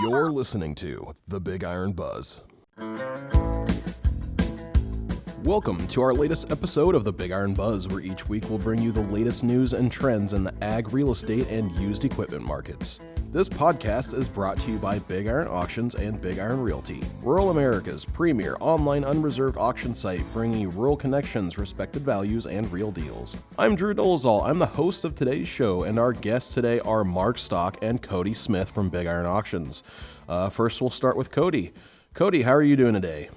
You're listening to the BigIron Buzz. Welcome to our latest episode of the BigIron Buzz, where each week we'll bring you the latest news and trends in the ag, real estate, and used equipment markets. This podcast is brought to you by BigIron Auctions and BigIron Realty, rural America's premier online unreserved auction site, bringing you rural connections, respected values, and real deals. I'm Drew Dolezal. I'm the host of today's show, and our guests today are Mark Stock and Cody Smith from BigIron Auctions. First, we'll start with Cody. Cody, how are you doing today?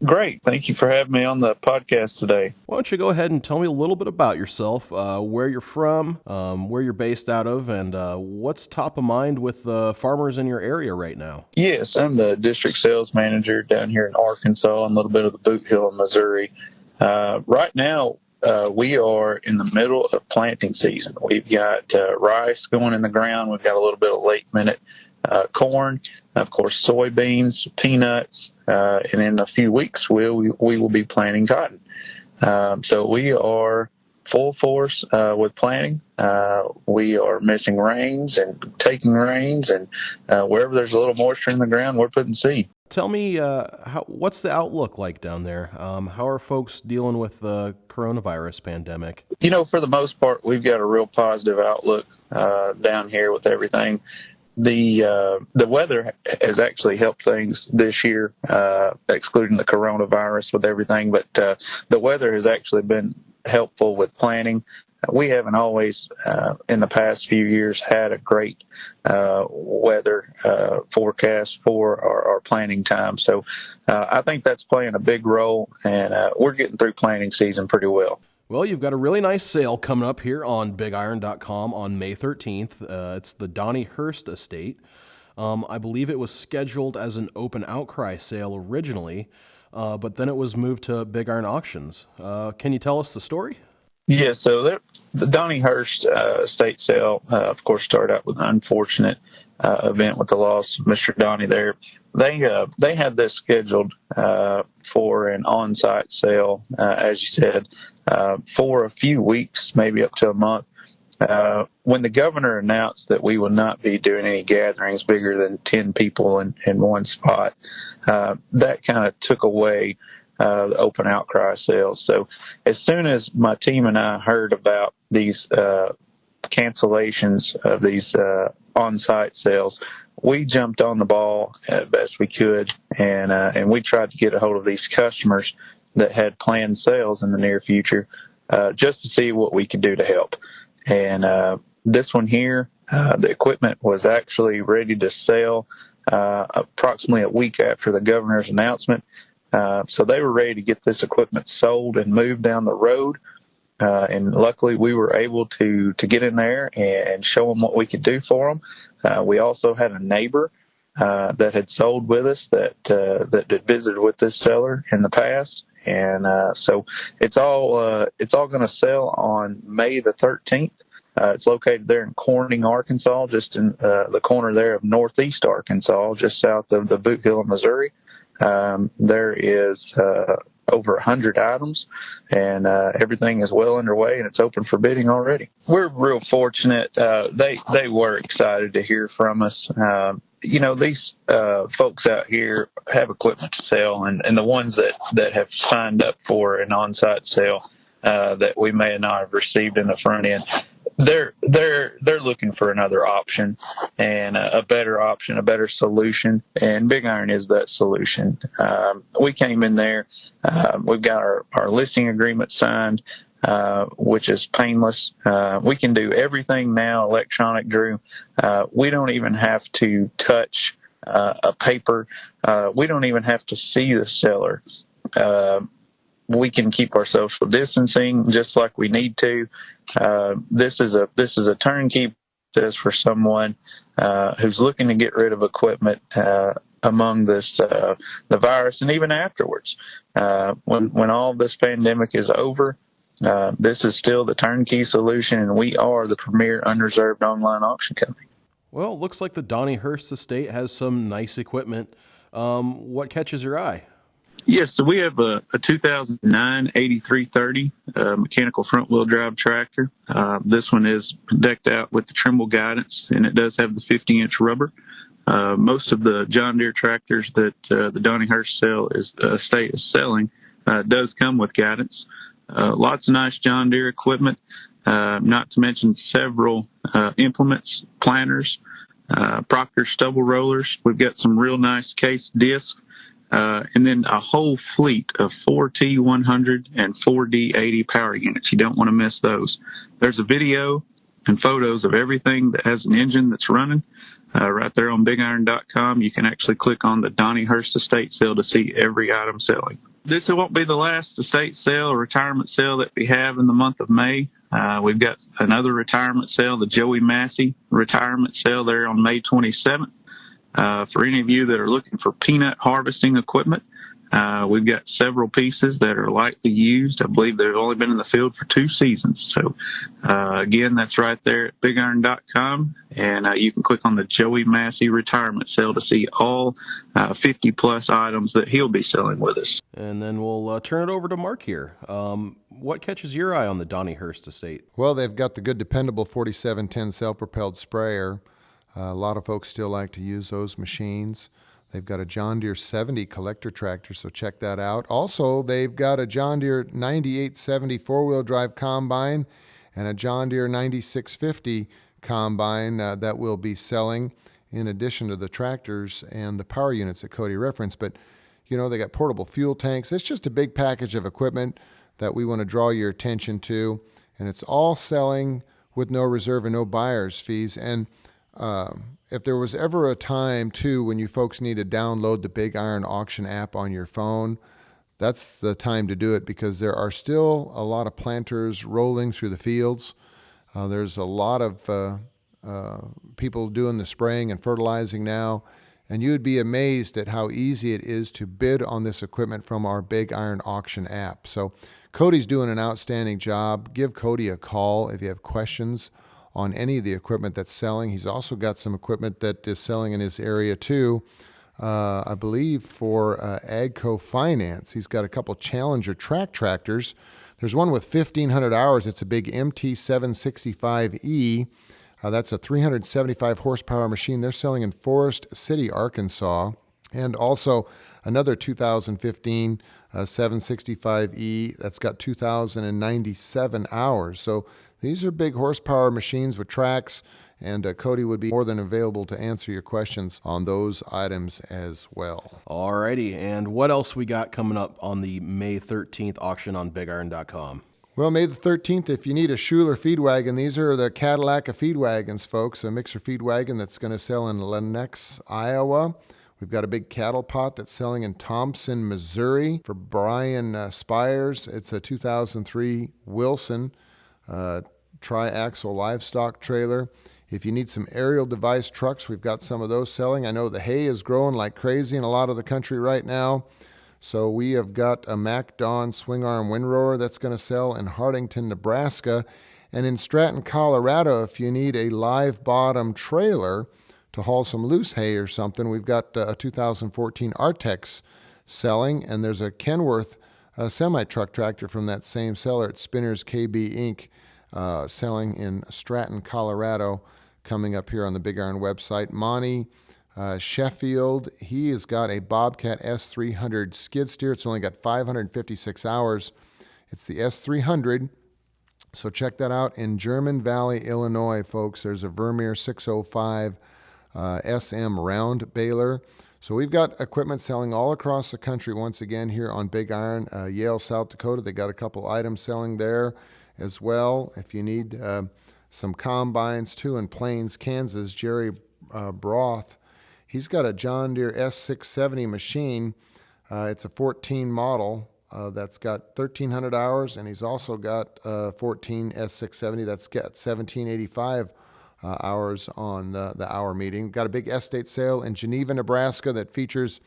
Great. Thank you for having me on the podcast today. Why don't you go ahead and tell me a little bit about yourself, where you're from, where you're based out of, and what's top of mind with farmers in your area right now? Yes, I'm the district sales manager down here in Arkansas and a little bit of the Boot Hill in Missouri. Right now, we are in the middle of planting season. We've got rice going in the ground. We've got a little bit of late minute corn, of course, soybeans, peanuts, and in a few weeks we will be planting cotton. So we are full force with planting. We are missing rains and taking rains, and wherever there's a little moisture in the ground, we're putting seed. Tell me, what's the outlook like down there? How are folks dealing with the coronavirus pandemic? You know, for the most part, we've got a real positive outlook down here with everything. The weather has actually helped things this year, excluding the coronavirus with everything, but the weather has actually been helpful with planting. We haven't always, in the past few years, had a great weather forecast for our planting time. So I think that's playing a big role, and we're getting through planting season pretty well. Well, you've got a really nice sale coming up here on BigIron.com on May 13th. It's the Donny Hearst estate. I believe it was scheduled as an open outcry sale originally, but then it was moved to BigIron Auctions. Can you tell us the story? Yeah, so the Donny Hearst estate sale, of course, started out with an unfortunate event with the loss of Mr. Donny there. They had this scheduled for an on-site sale, as you said, for a few weeks, maybe up to a month. When the governor announced that we will not be doing any gatherings bigger than 10 people in one spot, that kind of took away the open outcry sales. So as soon as my team and I heard about these cancellations of these on-site sales, we jumped on the ball as best we could, and we tried to get a hold of these customers that had planned sales in the near future, just to see what we could do to help. And this one here, the equipment was actually ready to sell approximately a week after the governor's announcement. So they were ready to get this equipment sold and moved down the road. And luckily we were able to get in there and show them what we could do for them. We also had a neighbor that had sold with us that had visited with this seller in the past. And so it's all going to sell on May the 13th. It's located there in Corning, Arkansas, just in the corner there of northeast Arkansas, just south of the Boot Hill in Missouri. There is over 100 items, and everything is well underway, and it's open for bidding already. We're real fortunate. They were excited to hear from us. You know, these folks out here have equipment to sell, and the ones that have signed up for an on-site sale that we may not have received in the front end, they're looking for another option and a better option, a better solution, and BigIron is that solution. We came in there, we've got our listing agreement signed, which is painless. We can do everything now electronic, Drew. We don't even have to touch a paper. We don't even have to see the seller. We can keep our social distancing just like we need to. This is a turnkey process for someone who's looking to get rid of equipment among this the virus, and even afterwards. When all this pandemic is over, this is still the turnkey solution, and we are the premier unreserved online auction company. Well, it looks like the Donny Hearst estate has some nice equipment. What catches your eye? Yes, so we have a 2009 8330 mechanical front-wheel drive tractor. This one is decked out with the Trimble guidance, and it does have the 50-inch rubber. Most of the John Deere tractors that the Donny Hearst estate is selling does come with guidance. Lots of nice John Deere equipment, not to mention several implements, planters, Proctor stubble rollers. We've got some real nice case discs, and then a whole fleet of 4T100 and 4D80 power units. You don't want to miss those. There's a video and photos of everything that has an engine that's running right there on BigIron.com. You can actually click on the Donny Hearst estate sale to see every item selling. This won't be the last estate sale or retirement sale that we have in the month of May. We've got another retirement sale, the Joey Massey retirement sale there on May 27th. For any of you that are looking for peanut harvesting equipment, we've got several pieces that are lightly used. I believe they've only been in the field for 2 seasons. So, again, that's right there at BigIron.com, and you can click on the Joey Massey retirement sale to see all 50-plus items that he'll be selling with us. And then we'll turn it over to Mark here. What catches your eye on the Donny Hearst estate? Well, they've got the good, dependable 4710 self-propelled sprayer. A lot of folks still like to use those machines. They've got a John Deere 70 collector tractor, so check that out. Also, they've got a John Deere 9870 four-wheel drive combine and a John Deere 9650 combine that will be selling in addition to the tractors and the power units that Cody referenced. But, you know, they got portable fuel tanks. It's just a big package of equipment that we want to draw your attention to, and it's all selling with no reserve and no buyer's fees. And if there was ever a time, too, when you folks need to download the BigIron auction app on your phone, that's the time to do it, because there are still a lot of planters rolling through the fields. There's a lot of people doing the spraying and fertilizing now, and you'd be amazed at how easy it is to bid on this equipment from our BigIron auction app. So Cody's doing an outstanding job. Give Cody a call if you have questions on any of the equipment that's selling. He's also got some equipment that is selling in his area too, I believe for Agco Finance. He's got a couple Challenger track tractors. There's one with 1,500 hours. It's a big MT765E. That's a 375 horsepower machine. They're selling in Forest City, Arkansas. And also another 2015 765E that's got 2,097 hours. So these are big horsepower machines with tracks, and Cody would be more than available to answer your questions on those items as well. Alrighty, and what else we got coming up on the May 13th auction on BigIron.com? Well, May the 13th, if you need a Schuler feed wagon, these are the Cadillac of feed wagons, folks. A mixer feed wagon that's going to sell in Lenox, Iowa. We've got a big cattle pot that's selling in Thompson, Missouri for Brian Spires. It's a 2003 Wilson tri-axle livestock trailer. If you need some aerial device trucks, we've got some of those selling. I know the hay is growing like crazy in a lot of the country right now. So we have got a MacDon swing arm windrower that's going to sell in Hartington, Nebraska. And in Stratton, Colorado, if you need a live bottom trailer to haul some loose hay or something, we've got a 2014 Artex selling. And there's a Kenworth semi-truck tractor from that same seller at Spinners KB Inc. Selling in Stratton, Colorado, coming up here on the Big Iron website. Monty Sheffield, he has got a Bobcat S300 skid steer. It's only got 556 hours. It's the S300, so check that out in German Valley, Illinois, folks. There's a Vermeer 605 SM round baler. So we've got equipment selling all across the country once again here on Big Iron. Yale, South Dakota, they got a couple items selling there as well. If you need some combines too in Plains, Kansas, Jerry Broth, he's got a John Deere S670 machine. It's a 14 model that's got 1,300 hours, and he's also got 14 S670 that's got 1,785 hours on the hour meeting. Got a big estate sale in Geneva, Nebraska that features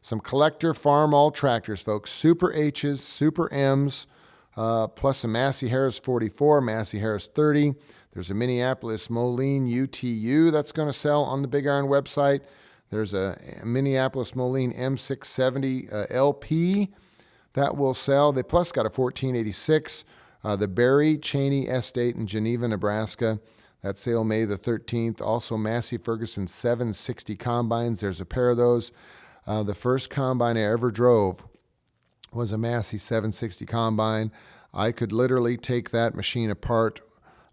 some collector farm all tractors, folks. Super H's, Super M's, plus some Massey Harris 44, Massey Harris 30. There's a Minneapolis Moline UTU that's going to sell on the Big Iron website. There's a Minneapolis Moline M670 LP that will sell. They plus got a 1486. The Barry Cheney Estate in Geneva, Nebraska. That sale May the 13th. Also, Massey Ferguson 760 combines. There's a pair of those. The first combine I ever drove was a Massey 760 combine. I could literally take that machine apart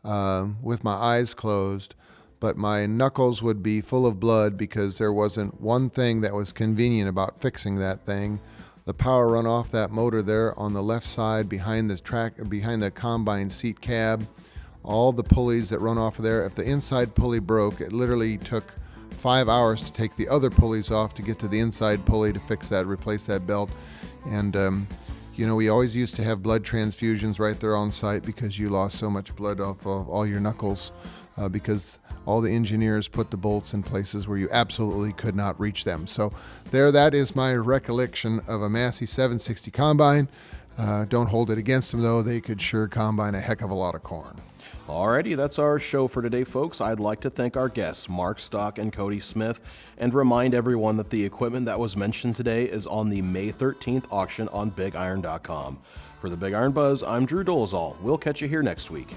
with my eyes closed, but my knuckles would be full of blood because there wasn't one thing that was convenient about fixing that thing. The power run off that motor there on the left side behind the combine seat cab. All the pulleys that run off of there, if the inside pulley broke, it literally took 5 hours to take the other pulleys off to get to the inside pulley to fix that, replace that belt. And we always used to have blood transfusions right there on site because you lost so much blood off of all your knuckles because all the engineers put the bolts in places where you absolutely could not reach them. So that is my recollection of a Massey 760 combine. Don't hold it against them, though. They could sure combine a heck of a lot of corn. Alrighty, that's our show for today, folks. I'd like to thank our guests, Mark Stock and Cody Smith, and remind everyone that the equipment that was mentioned today is on the May 13th auction on BigIron.com. For the Big Iron Buzz, I'm Drew Dolezal. We'll catch you here next week.